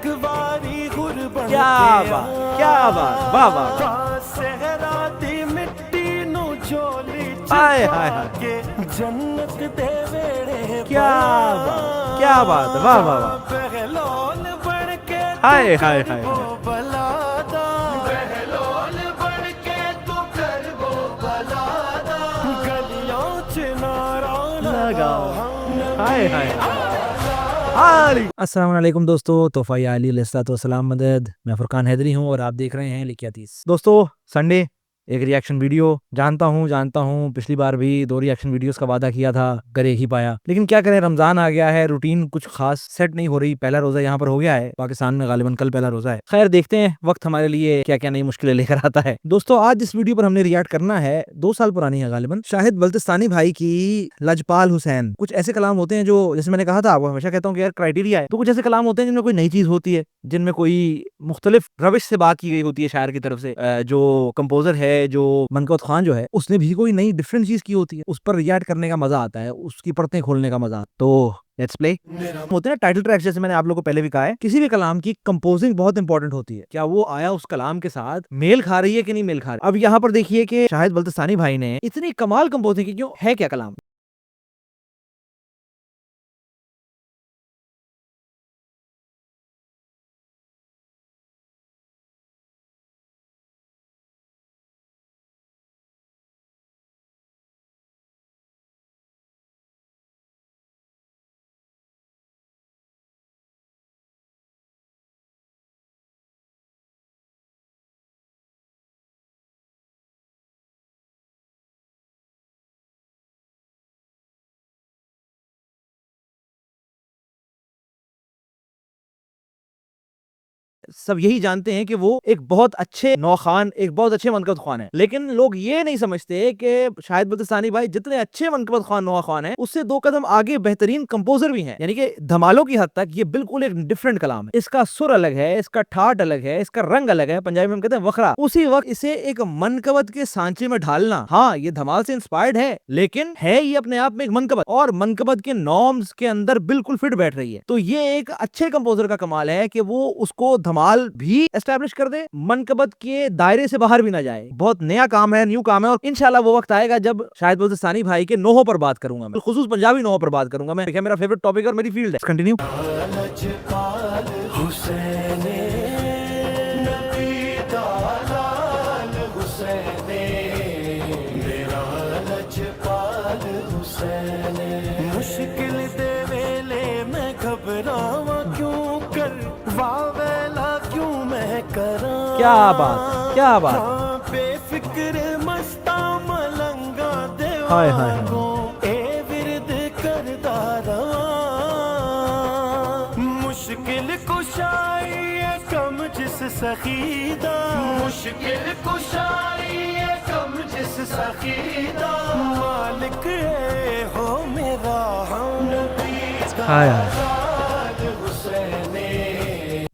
क्या बात, क्या बात, वाह वाह, हाय हाय हाय, क्या बात, वाह वाह वाह, हाय हाय हाय, लगाओ, हाय हाय हाय। अस्सलाम वालेकुम दोस्तों, तोफ़ा अली अलैहिस्सलाम मदद। मैं फुरकान हैदरी हूँ और आप देख रहे हैं लिखियातीस। दोस्तों, संडे एक रिएक्शन वीडियो। जानता हूँ पिछली बार भी 2 रिएक्शन वीडियोस का वादा किया था, कर ही पाया, लेकिन क्या करें, रमजान आ गया है, रूटीन कुछ खास सेट नहीं हो रही। पहला रोजा यहाँ पर हो गया है, पाकिस्तान में गालिबन कल पहला रोजा है। खैर, देखते हैं वक्त हमारे लिए क्या क्या नई मुश्किलें लेकर आता है। दोस्तों, आज जिस वीडियो पर हमने रिएक्ट करना है 2 साल पुरानी है गालिबन, शाहिद बल्तिस्तानी भाई की लजपाल हुसैन। कुछ ऐसे कलाम होते हैं जो, जैसे मैंने कहा था, आपको हमेशा कहता हूँ कि यार क्राइटेरिया है, तो कुछ ऐसे कलाम होते हैं जिनमें कोई नई चीज होती है, जिनमें कोई मुख्तलिफ रविश से बात की गई होती है शायर की तरफ से। जो कंपोजर है, जो मनकबत खान जो है, उसने भी कोई नई डिफरेंट चीज की होती है, उस पर रिएक्ट करने का मजा आता है, उसकी परतें खोलने का मजा। तो लेट्स प्ले। होते हैं ना टाइटल ट्रैक, जैसे मैंने आप लोगों को पहले भी कहा है, किसी भी कलाम की कंपोजिंग बहुत इंपॉर्टेंट होती है। क्या वो आया उस कलाम के साथ मेल खा रही है कि नहीं मेल खा रही। अब यहाँ पर देखिए कि शाहिद बल्तिस्तानी भाई ने इतनी कमाल कंपोजिंग की, क्यों है क्या कलाम। सब यही जानते हैं कि वो एक बहुत अच्छे नौखान, एक बहुत अच्छे मनकबत खान है, लेकिन लोग ये नहीं समझते कि शाहिद बल्तिस्तानी भाई जितने अच्छे मनकबत खान नौखान है, उससे 2 कदम आगे बेहतरीन कंपोजर भी हैं। यानी कि धमालों की हद तक ये बिल्कुल एक डिफरेंट कलाम है। इसका सुर अलग है, इसका ठाट अलग है, इसका रंग अलग है, पंजाबी में हम कहते हैं वखरा। उसी वक्त इसे एक मनकबत के सांचे में ढालना, हाँ, ये धमाल से इंस्पायर्ड है, लेकिन है ये अपने आप में एक मनकबत, और मनकबत के नॉर्म्स के अंदर बिल्कुल फिट बैठ रही है। तो ये एक अच्छे कंपोजर का कमाल है कि वो उसको धमाल भी एस्टैब्लिश कर दे, मनकबत के दायरे से बाहर भी ना जाए। बहुत नया काम है, न्यू काम है, और इंशाल्लाह वो वक्त आएगा जब शाहिद बल्तिस्तानी भाई के नोहों पर बात करूंगा, मैं खुसूस पंजाबी नोहों पर बात करूंगा। मैं, मेरा फेवरेट टॉपिक और मेरी फील्ड है। कंटिन्यू। मुश्किल दे वेले मैं घबरावा क्यों कर, वावेला क्यों मैं करा। क्या बात, क्या बात, बेफिक्र मस्ता मलंगा दे, हाय हाय, ए विरद करदा रवा। मुश्किल कुशाई है कम जिस सखीदा, मुश्किल कुशाई है कम जिस सखीदा, मालिक है हो मेरा हम नबी हाय हाय।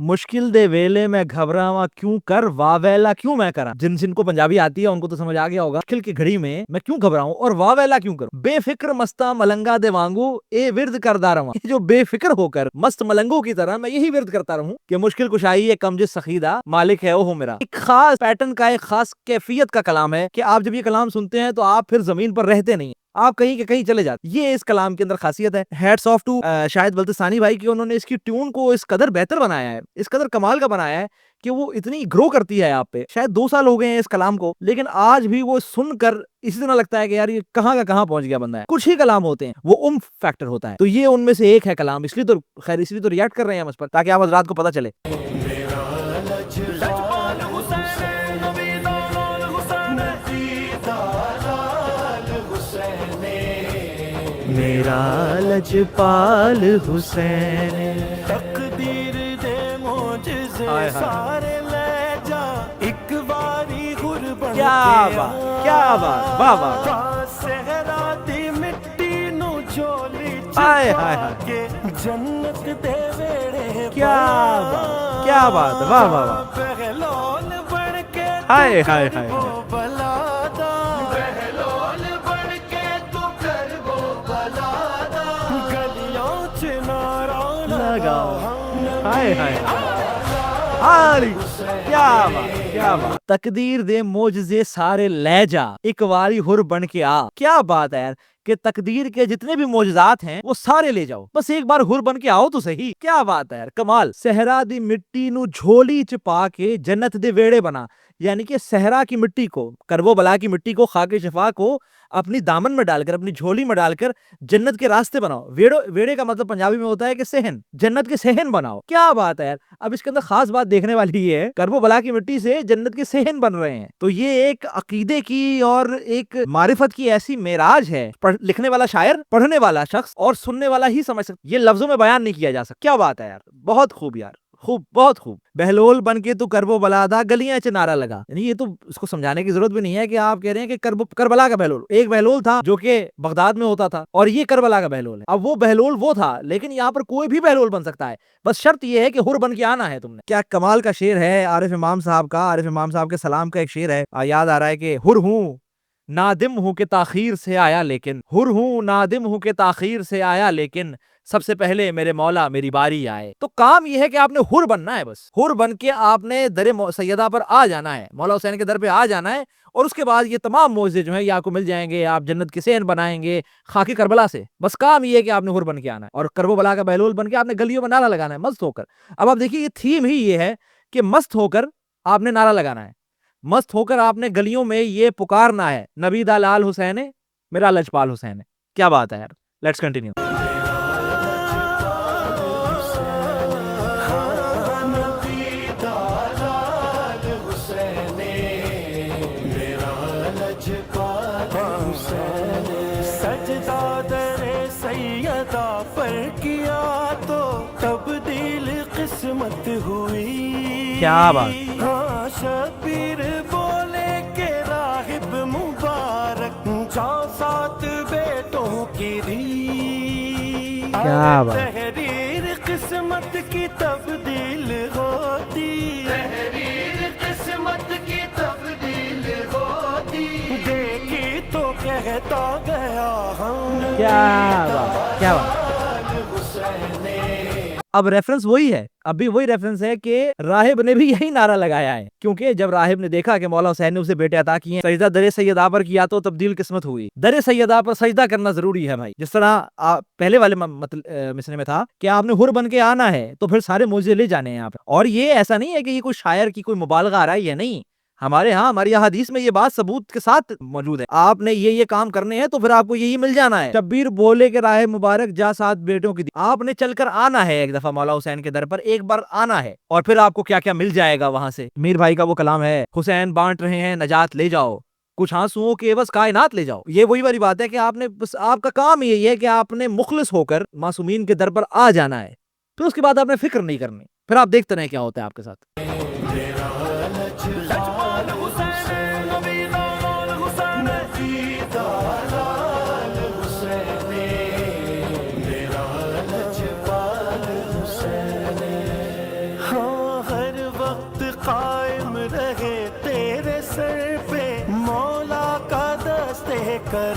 मुश्किल दे वेले मैं घबरावा क्यों कर, वावेला क्यों मैं करा। जिनको पंजाबी आती है उनको तो समझ आ गया होगा। मुश्किल की घड़ी में मैं क्यों घबराऊं और वावेला क्यों करूं। बेफिक्र मस्ता मलंगा दे वांगू ए विरद करदा रवा। जो बेफिक्र होकर मस्त मलंगों की तरह मैं यही विरद करता रहूं कि मुश्किल कुशाई है कम जिस सखीदा, मालिक है ओ मेरा। एक खास पैटर्न का, एक खास कैफियत का कलाम है कि आप जब ये कलाम सुनते हैं तो आप फिर जमीन पर रहते नहीं, आप कहीं के कहीं चले जाते। ये इस कलाम के अंदर खासियत है। Hats off to Shahid Baltistani भाई की, उन्होंने इसकी ट्यून को इस कदर बेहतर बनाया है, इस कदर कमाल का बनाया है कि वो इतनी ग्रो करती है आप पे। शायद 2 साल हो गए हैं इस कलाम को, लेकिन आज भी वो सुनकर इसी तरह लगता है कि यार ये कहाँ का कहाँ पहुंच गया बंदा है। कुछ ही कलाम होते हैं वो उम्फ फैक्टर होता है, तो ये उनमें से एक है कलाम। इसलिए तो खैर, इसलिए तो रिएक्ट कर रहे हैं हम इस पर, ताकि आप हज़रात को पता चले। मेरा लजपाल हुसैन, तकदीर दे मोजज़े हाय हाय, सारे ले जा, एक बारी गुरबत क्या बात, क्या बात, वाह वाह, सहरा दी मिट्टी नु झोली हाय हाय हाय, के जन्नत दे वेड़े, क्या बात, क्या बात, वाह वाह वाह, बहलोल बन के हाय हाय हाय, बलादा, बहलोल बन के तू कर वो बलादा, गलियों च नारा लगाओ, हाय हाय। आली क्या बात, क्या बात। तकदीर दे मोजज़े सारे ले जा, एक वारी हुर बन के आ। क्या बात है यार कि तकदीर के जितने भी मोजज़ात हैं वो सारे ले जाओ, बस एक बार हुर बन के आओ तो सही। क्या बात है यार, कमाल। सहरा दी मिट्टी नु झोली च पा के जन्नत दे वेड़े बना, यानी कि सहरा की मिट्टी को, करबो बला की मिट्टी को, खाके शिफा को अपनी दामन में डालकर, अपनी झोली में डालकर जन्नत के रास्ते बनाओ। वेड़े का मतलब पंजाबी में होता है कि सहन, जन्नत के सहन बनाओ। क्या बात है यार। अब इसके अंदर खास बात देखने वाली ये है, करबो बला की मिट्टी से जन्नत के सहन बन रहे हैं, तो ये एक अकीदे की और एक मारिफत की ऐसी मेराज है। लिखने वाला शायर, पढ़ने वाला शख्स और सुनने वाला ही समझ सकता, ये लफ्जों में बयान नहीं किया जा सकता। क्या बात है यार, बहुत खूब यार, खूब, बहुत खूब। बहलोल बन के तू करबो बलादा गलियां च नारा लगा, यानी ये तो इसको समझाने की जरूरत भी नहीं है कि आप कह रहे हैं कि करबला का बहलोल, एक बहलोल था जो कि बगदाद में होता था और ये करबला का बहलोल है। अब वो बहलोल वो था, लेकिन यहाँ पर कोई भी बहलोल बन सकता है, बस शर्त ये है कि हुर बन के आना है तुमने। क्या कमाल का शेर है आरिफ इमाम साहब का। आरिफ इमाम साहब के सलाम का एक शेर है, याद आ रहा है कि हुर हूँ नादिम हूँ के ताखीर से आया लेकिन, हुर हूँ नादिम हूँ के ताखीर से आया लेकिन, सबसे पहले मेरे मौला मेरी बारी आए। तो काम यह है कि आपने हुर बनना है, बस हुर बन के आपने दरे सैयदा पर आ जाना है, मौला हुसैन के दर पे आ जाना है, और उसके बाद ये तमाम मौजे जो है ये आपको मिल जाएंगे, आप जन्नत के सहन बनाएंगे खाकी करबला से। बस काम ये है कि आपने हुर बन के आना है और करबो बला का बहलोल बन के आपने गलियों में नारा लगाना है मस्त होकर। अब आप देखिए, ये थीम ही ये है कि मस्त होकर आपने नारा लगाना है, मस्त होकर आपने गलियों में ये पुकारना है, नबी दा लाल हुसैन मेरा लजपाल हुसैन है। क्या बात है यार, लेट्स कंटिन्यू। सजदा दरे सैयदा पर किया तो तब्दील किस्मत हुई। क्या बात। हाँ, शबीर बोले के राहिब मुबारक जा सात बेटों की दी। क्या बात। तहरीर किस्मत की तब्दील होती, तहरीर किस्मत की तब्दील होती, देखी तो कहता गया हम। क्या बात, क्या बात। अब रेफरेंस वही है, अभी वही रेफरेंस है कि राहिब ने भी यही नारा लगाया है, क्योंकि जब राहिब ने देखा कि मौला हुसैन ने उसे बेटे अता किए, सजदा दरे सैयदा पर किया तो तब्दील किस्मत हुई। दरे सैयदा पर सजदा करना जरूरी है भाई, जिस तरह पहले वाले मिसरे में था कि आपने हुर बन के आना है, तो फिर सारे मौजे ले जाने हैं आप। और ये ऐसा नहीं है कि ये कोई शायर की कोई मुबालगा आ रहा है, ये नहीं, हमारे यहाँ हमारी हदीस में ये बात सबूत के साथ मौजूद है। आपने ये काम करने हैं तो फिर आपको यही मिल जाना है। शब्बीर बोले के राह मुबारक जा सात बेटों की दी, आपने चलकर आना है एक दफा मौला हुसैन के दर पर, एक बार आना है, और फिर आपको क्या क्या मिल जाएगा वहां से। मीर भाई का वो कलाम है, हुसैन बांट रहे हैं नजात ले जाओ, कुछ आंसुओं के बस कायनात ले जाओ। ये वही वाली बात है कि आपने बस, आपका काम यही है कि आपने मुखलिस होकर मासूमीन के दर पर आ जाना है, फिर उसके बाद आपने फिक्र नहीं करनी, फिर आप देखते रहे क्या होता है आपके साथ।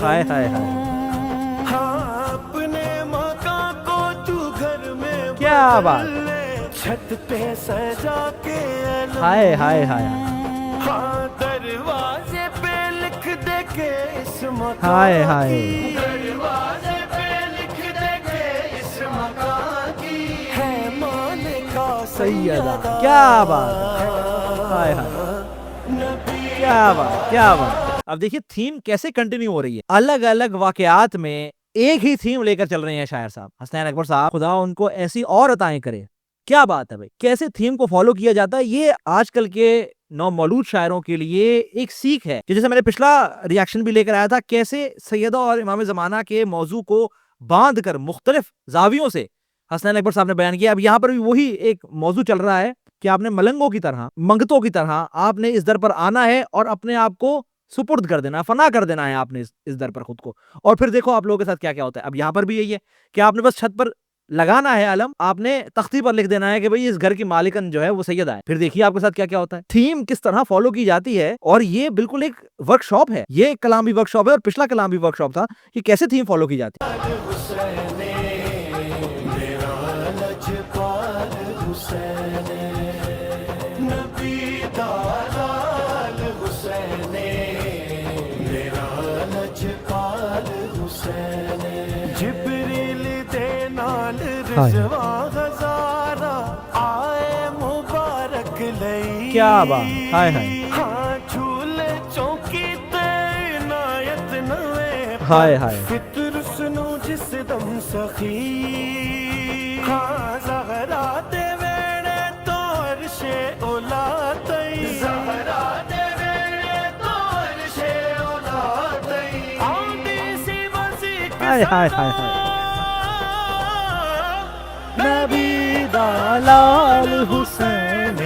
हाय हाय हाय, हाँ, अपने मकान को तू घर में क्या बात, छत पे सजा के, हाय हाय हाय, हाँ, दरवाजे पे लिख दे के इस मकान, हाय हाय, दरवाजे पे लिख दे के इस मकान की है मालिका सैयदा। क्या बात, हाय हाय, क्या बात, क्या बात। अब देखिए थीम कैसे कंटिन्यू हो रही है, अलग अलग वाकयात में एक ही थीम लेकर चल रहे हैं शायर साहब, हसनैन अकबर साहब, खुदा उनको ऐसी और अताएं करे। क्या बात है भाई, कैसे थीम को फॉलो किया जाता है, ये आजकल के नौमौलूद शायरों के लिए एक सीख है। जैसे मैंने पिछला रिएक्शन भी लेकर आया था, कैसे सैयदा और इमाम ज़माना के मौजू को बांध कर मुख्तलिफ जावियों से हसनैन अकबर साहब ने बयान किया। अब यहाँ पर भी वही एक मौजू चल रहा है कि आपने मलंगों की तरह, मंगतों की तरह आपने इस दर पर आना है और अपने आप को सुपुर्द कर देना, फना कर देना है आपने इस दर पर खुद को। और फिर देखो आप लोगों के साथ क्या क्या होता है। अब यहाँ पर भी यही है कि आपने बस छत पर लगाना है अलम, आपने तख्ती पर लिख देना है कि भाई इस घर की मालिकन जो है वो सैयदा है। फिर देखिए आपके साथ क्या क्या होता है, थीम किस तरह फॉलो की जाती है। और ये बिल्कुल एक वर्कशॉप है, ये कलाम भी वर्कशॉप है और पिछला कलाम भी वर्कशॉप था कि कैसे थीम फॉलो की जाती है। रिजवा हजारा आए मुबारक लई। क्या बात, हाय हाय हाँ झूले चौकी ते इनायत नवे हाय हाय। फितर सुनो जिस दम सखी। हाँ ज़हरा दे वेड़े तोर शे औलादई। ज़हरा दे वेड़े तोर शे औलादई। आंदी सी वसी हाय हाय हाय हाय। नबी दा लाल हुसैन।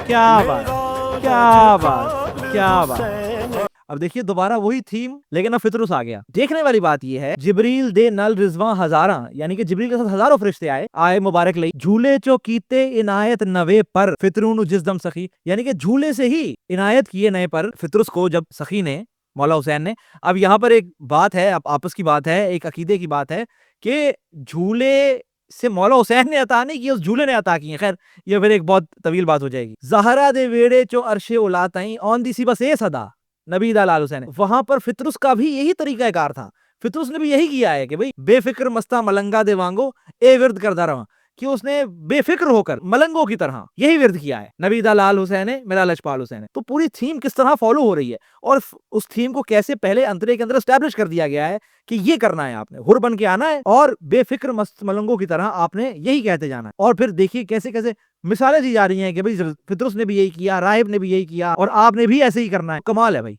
क्या बात, क्या बात, क्या बात। अब देखिए दोबारा वही थीम, लेकिन अब फितरुस आ गया। देखने वाली बात यह है, जिब्रील दे नल रिजवा हजारा, यानी कि जिब्रील के साथ हजारों फरिश्ते आए मुबारक लई। झूले चो कीते इनायत नवे पर फितरून जिसदम सखी, यानी कि झूले से ही इनायत किए नए पर फितरुस को जब सखी ने, मौला हुसैन ने। अब यहाँ पर एक बात है, अब आपस की बात है, एक अकीदे की बात है कि झूले से मौला हुसैन ने अता नहीं किए, उस झूले ने अता किए। खैर ये फिर एक बहुत तवील बात हो जाएगी। ज़हरा दे वेड़े चो अरशे उलाताई ऑन दी सी बस ए सदा नबी दा लाल हुसैन। वहां पर फितरुस का भी यही तरीका कार था। फितरुस ने भी यही किया है कि भाई बेफिक्र मस्ता मलंगा दे वांगो ए विर्द करदा रहा, कि उसने बेफिक्र होकर मलंगों की तरह यही विर्द किया है। नबी दा लाल हुसैन है, मेरा लजपाल हुसैन है। तो पूरी थीम किस तरह फॉलो हो रही है और उस थीम को कैसे पहले अंतरे के अंदर एस्टैब्लिश कर दिया गया है कि ये करना है, आपने हुर बन के आना है और बेफिक्र मस्त मलंगों की तरह आपने यही कहते जाना है। और फिर देखिए कैसे कैसे मिसालें दी जा रही हैं कि भाई फितरुस ने भी यही किया, राहिब ने भी यही किया और आपने भी ऐसे ही करना है। कमाल है भाई।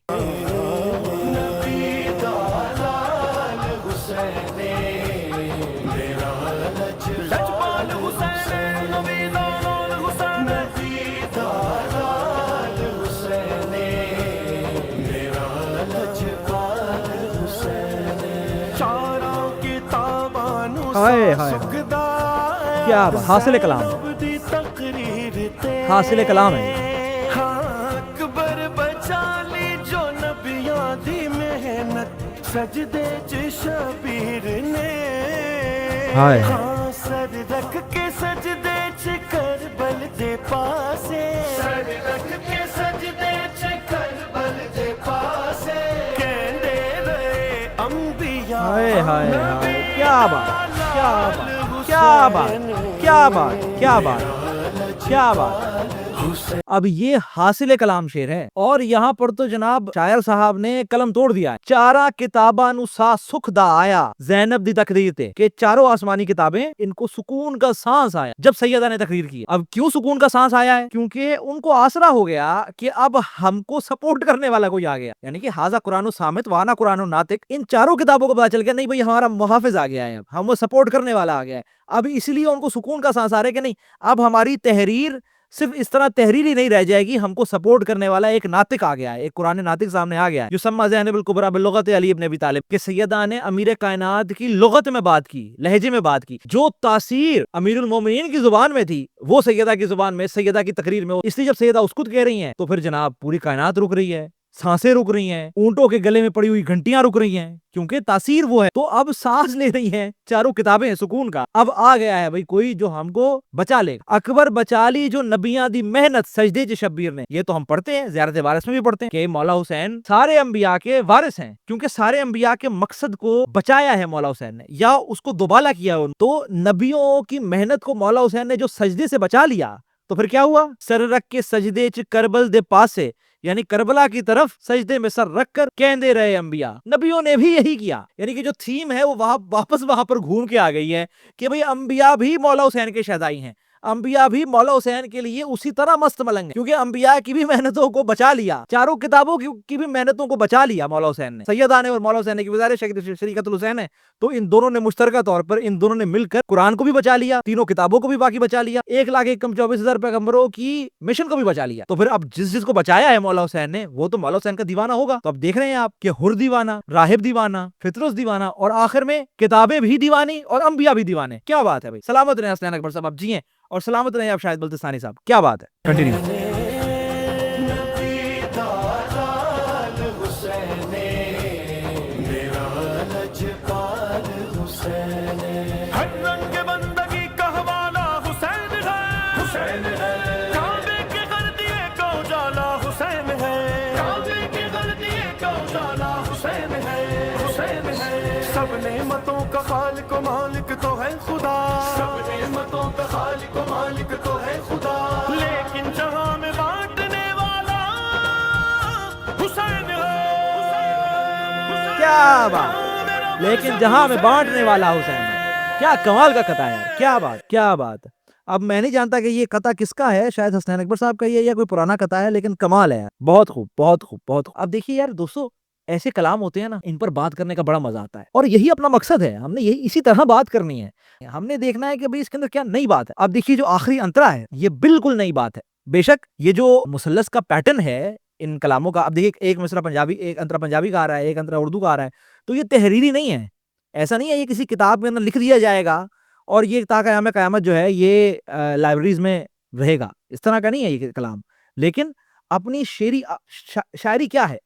हाय हाय, क्या बात, हासिल कलाम, हासिल कलाम है। अकबर बचा ली जो नबियां दी मेहनत सजदे च शबीर ने। हाय हाँ सर रख के सजदे च करबल दे पासे। सर रख के सजदे च करबल दे पासे। कहंदे रहे अंबिया। हाय हाय हाय, क्या बात, क्या बात, क्या बात, क्या बात, क्या बात, क्या बात। अब ये हासिल कलाम शेर है और यहाँ पर तो जनाब शायर साहब ने कलम तोड़ दिया है। चारा किताबा नु सा सुख दा आया ज़ैनब दी तकरीर थे, कि चारों आसमानी किताबें इनको सुकून का सांस आया जब सैयदा ने तकरीर की। अब क्यों सुकून का सांस आया है? क्योंकि उनको आसरा हो गया कि अब हमको सपोर्ट करने वाला कोई आ गया, यानी कि हाजा कुरान सामित वाना कुरान नातिक। इन चारों किताबों को पता चल गया नहीं भाई हमारा मुहाफिज आ गया है, अब हम वो सपोर्ट करने वाला आ गया है। अब इसलिए उनको सुकून का सांस आ रहा है कि नहीं, अब हमारी तहरीर सिर्फ इस तरह तहरीर ही नहीं रह जाएगी, हमको सपोर्ट करने वाला एक नातिक आ गया है, एक कुरान नातिक सामने आ गया है। युसम्मा ज़ैनबुल कुबरा बिल्लुगत अली इब्न अबी तालिब, के सैयदा ने अमीर कायनात की लुगत में बात की, लहजे में बात की। जो तासीर अमीरुल मोमिनीन की जुबान में थी वो सैयदा की जुबान में, सैयदा की तकरीर में। इसलिए जब सैयदा उसकुत कह रही हैं तो फिर जनाब पूरी कायनात रुक रही है, सांसें रुक रही हैं, ऊंटों के गले में पड़ी हुई घंटियां रुक रही हैं, क्योंकि तासीर वो है। तो अब सांस ले रही हैं चारों किताबें सुकून का। अब आ गया है भाई कोई जो हमको बचा ले। अकबर बचा ली जो नबियां दी मेहनत सजदे च शब्बीर ने। ये तो हम पढ़ते हैं, ज़ियारत वारिस में भी पढ़ते हैं कि मौला हुसैन सारे अंबिया के वारिस हैं, क्योंकि सारे अंबिया के मकसद को बचाया है मौला हुसैन ने, या उसको दोबाला किया। तो नबियों की मेहनत को मौला हुसैन ने जो सजदे से बचा लिया, तो फिर क्या हुआ? सर रख के सजदे च करबल दे पासे, यानी करबला की तरफ सजदे में सर रखकर कहते रहे अंबिया। नबियों ने भी यही किया, यानी कि जो थीम है वो वापस वहां पर घूम के आ गई है कि भाई अंबिया भी मौला हुसैन के शहदाई हैं, अंबिया भी मौला हुसैन के लिए उसी तरह मस्त मलंग है, क्योंकि अंबिया की भी मेहनतों को बचा लिया, चारों किताबों की भी मेहनतों को बचा लिया मौला हुसैन ने। सैयदा ने और मौला हुसैन की वज़ार शरीकतुल हुसैन है, तो इन दोनों ने मुश्तरका तौर पर इन दोनों ने मिलकर कुरान को भी बचा लिया, तीनों किताबों को भी बाकी बचा लिया, 1,24,000 पैगंबरों की मिशन को भी बचा लिया। तो फिर अब जिसको बचाया है मौला हुसैन ने वो तो मौला हुसैन का दीवाना होगा। तो अब देख रहे हैं आप कि हुर दीवाना, राहिब दीवाना, फितरुस दीवाना और आखिर में किताबें भी दीवानी और अंबिया भी दीवाने। क्या बात है भाई। सलामत रहे हसनैन अकबर साहब, आप जिए और सलामत रहे आप शाहिद बल्तिस्तानी साहब। क्या बात है। कंटिन्यू। सबने मतों का खालिक मालिक तो है खुदा, सब नेमतों का खालिक व मालिक तो है खुदा। लेकिन जहां में बांटने वाला हुसैन है। क्या बात, लेकिन जहां में बांटने वाला हुसैन है। क्या कमाल का कथा है यार, क्या बात क्या बात। अब मैं नहीं जानता कि ये कथा किसका है, शायद हसनैन अकबर साहब का ये या कोई पुराना कथा है, लेकिन कमाल है यार। बहुत खूब बहुत खूब बहुत खूब। अब देखिए यार दोस्तों, ऐसे कलाम होते हैं ना, इन पर बात करने का बड़ा मजा आता है और यही अपना मकसद है। हमने यही इसी तरह बात करनी है। हमने देखना है कि भाई इसके अंदर क्या नई बात है। अब देखिए जो आखिरी अंतरा है ये बिल्कुल नई बात है। बेशक ये जो मुसल्लस का पैटर्न है इन कलामों का, अब देखिए एक मिसरा पंजाबी, एक अंतरा पंजाबी का आ रहा है, एक अंतरा उर्दू का आ रहा है, तो ये तहरीरी नहीं है। ऐसा नहीं है ये किसी किताब के अंदर लिख दिया जाएगा और ये ताक़याम क़यामत जो है ये लाइब्रेरीज में रहेगा, इस तरह का नहीं है ये कलाम। लेकिन अपनी शायरी क्या है,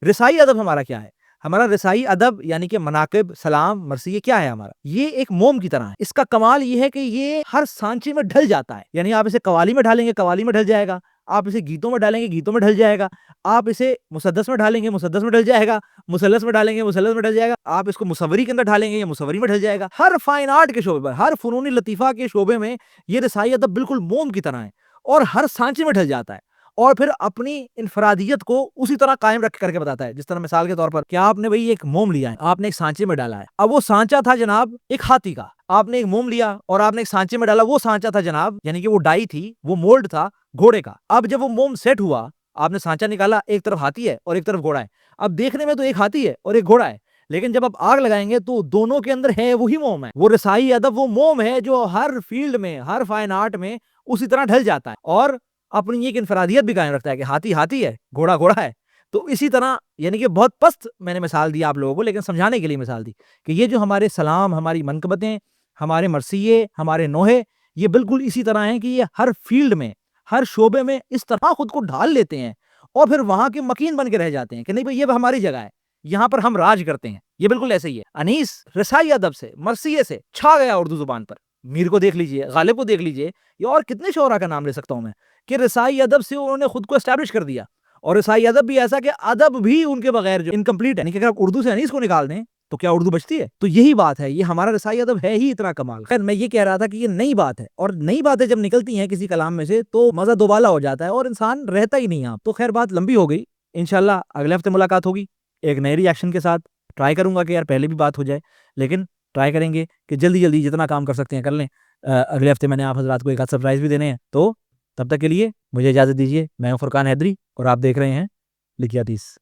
रिसाई अदब हमारा क्या है, हमारा रिसाई अदब यानी कि मनाकिब, सलाम, मरसिये क्या है हमारा, ये एक मोम की तरह है। इसका कमाल ये है कि ये हर सांचे में ढल जाता है। यानी आप इसे कवाली में ढालेंगे, कवाली में ढल जाएगा, आप इसे गीतों में डालेंगे, गीतों में ढल जाएगा, आप इसे मुसद्दस में ढालेंगे, मुसद्दस में ढल जाएगा, मुसल्लस में डालेंगे, मुसल्लस में ढल जाएगा, आप इसको मुसव्वरी के अंदर ढालेंगे, ये मुसव्वरी में ढल जाएगा। हर फाइन आर्ट के शोबे पर, हर फनूनी लतीफा के शोबे में ये रिसाई अदब बिल्कुल मोम की तरह है और हर सांचे में ढल जाता है और फिर अपनी इनफरादियत को उसी तरह कायम रख करके बताता है। जिस तरह मिसाल के तौर पर कि आपने भाई एक मोम लिया है, आपने एक सांचे में डाला है, अब वो सांचा था जनाब एक हाथी का, आपने एक मोम लिया और आपने एक सांचे में डाला, वो सांचा था जनाब, यानी कि वो डाई थी, वो मोल्ड था घोड़े का। अब जब वो मोम सेट हुआ, आपने सांचा निकाला, एक तरफ हाथी है और एक तरफ घोड़ा है। अब देखने में तो एक हाथी है और एक घोड़ा है, लेकिन जब आप आग लगाएंगे तो दोनों के अंदर है वही मोम है। वो रसाई अदब वो मोम है जो हर फील्ड में, हर फाइन आर्ट में उसी तरह ढल जाता है और अपनी एक इनफरादियत भी कायम रखता है कि हाथी हाथी है, घोड़ा घोड़ा है। तो इसी तरह यानी कि बहुत पस्त मैंने मिसाल दी आप लोगों को, लेकिन समझाने के लिए मिसाल दी कि ये जो हमारे सलाम, हमारी मनकबतें, हमारे मरसिये, हमारे नोहे, ये बिल्कुल इसी तरह हैं कि ये हर फील्ड में, हर शोबे में इस तरह खुद को ढाल लेते हैं और फिर वहां के मकीन बन के रह जाते हैं कि नहीं भाई ये हमारी जगह है, यहाँ पर हम राज करते हैं। ये बिल्कुल ऐसे ही है। अनीस रसाई अदब से, मरसिये से छा गया उर्दू जुबान पर। मीर को देख लीजिए, गालिब को देख लीजिए, ये और कितने शोरा का नाम ले सकता हूं मैं कि रसाई अदब से उन्होंने खुद को एस्टैब्लिश कर दिया। और रसाई अदब भी ऐसा कि अदब भी उनके बगैर जो इनकम्प्लीट है, यानी कि अगर आप उर्दू से अनीस को निकाल दें तो क्या उर्दू बचती है? तो यही बात है, ये हमारा रसाई अदब है ही इतना कमाल। खैर मैं ये कह रहा था कि ये नई बात है और नई बातें जब निकलती हैं किसी कलाम में से तो मजा दोबाला हो जाता है और इंसान रहता ही नहीं। आप तो खैर बात लंबी हो गई, इंशाल्लाह अगले हफ्ते मुलाकात होगी एक नए रिएक्शन के साथ। ट्राई करूंगा कि यार पहले भी बात हो जाए, लेकिन ट्राई करेंगे कि जल्दी जल्दी जितना काम कर सकते हैं कर लें। अगले हफ्ते मैंने आप हजरात को एक आध सरप्राइज भी देने हैं, तो तब तक के लिए मुझे इजाजत दीजिए। मैं हूं फुरकान हैदरी और आप देख रहे हैं लिखिया तीस।